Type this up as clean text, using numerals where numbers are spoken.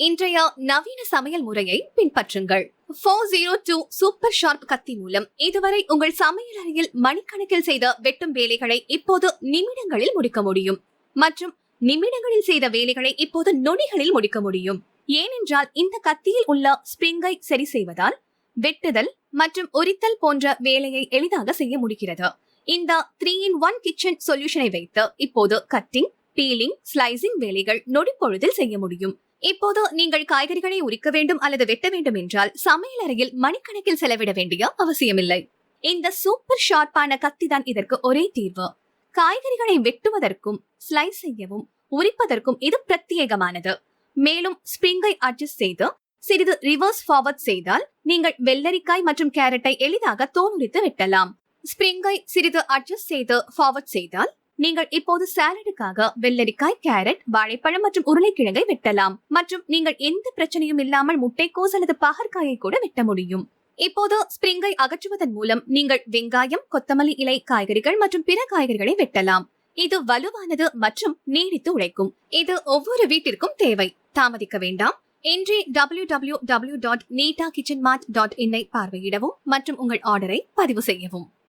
இன்றைய நவீன சமையல் முறையை பின்பற்றுங்கள். 402 சூப்பர் ஷார்ப் கத்தி மூலம் இதுவரை உங்கள் சமையல் அறையில் மணிக்கணக்கில் செய்த வெட்டும் வேலைகளை இப்போது நிமிடங்களில் முடிக்க முடியும். மற்றும் நிமிடங்களில் செய்த வேலைகளை இப்போது நொடிகளில் முடிக்க முடியும். ஏனென்றால் இந்த கத்தியில் உள்ள ஸ்பிரிங்கை சரி செய்வதால் வெட்டுதல் மற்றும் உரித்தல் போன்ற வேலையை எளிதாக செய்ய முடிகிறது. இந்த 3-in-1 கிச்சன் சொல்யூஷனை வைத்து இப்போது கட்டிங், பீலிங், ஸ்லைசிங் வேலைகள் நொடி பொழுதில் செய்ய முடியும். இப்போது நீங்கள் காய்கறிகளை உரிக்க வேண்டும் அல்லது வெட்ட வேண்டும் என்றால் சமையல் அறையில் மணிக்கணக்கில் செலவிட வேண்டிய அவசியமில்லை. இந்த சூப்பர் ஷார்ப்பான கத்தி தான் இதற்கு ஒரே தீர்வு. காய்கறிகளை வெட்டுவதற்கும் ஸ்லைஸ் செய்யவும் உரிப்பதற்கும் இது பிரத்யேகமானது. மேலும் ஸ்பிரிங்கை அட்ஜஸ்ட் செய்து சிறிது ரிவர்ஸ் ஃபார்வர்ட் செய்தால் நீங்கள் வெள்ளரிக்காய் மற்றும் கேரட்டை எளிதாக தோல் உரித்து வெட்டலாம். ஸ்பிரிங்கை சிறிது அட்ஜஸ்ட் செய்து ஃபார்வர்ட் செய்தால் நீங்கள் இப்போது சாலடுக்காக வெள்ளரிக்காய், கேரட், வாழைப்பழம் மற்றும் உருளைக்கிழங்கை வெட்டலாம். மற்றும் நீங்கள் எந்த பிரச்சனையும் இல்லாமல் முட்டைக்கோஸ் அல்லது பாகற்காயை கூட வெட்ட முடியும். இப்போது ஸ்பிரிங்கை அகற்றுவதன் மூலம் நீங்கள் வெங்காயம், கொத்தமல்லி இலை காய்கறிகள் மற்றும் பிற காய்கறிகளை வெட்டலாம். இது வலுவானது மற்றும் நீடித்து உழைக்கும். இது ஒவ்வொரு வீட்டிற்கும் தேவை. தாமதிக்க வேண்டாம். இன்றே www.neetakitchenmart.in பார்வையிடவும் மற்றும் உங்கள் ஆர்டரை பதிவு செய்யவும்.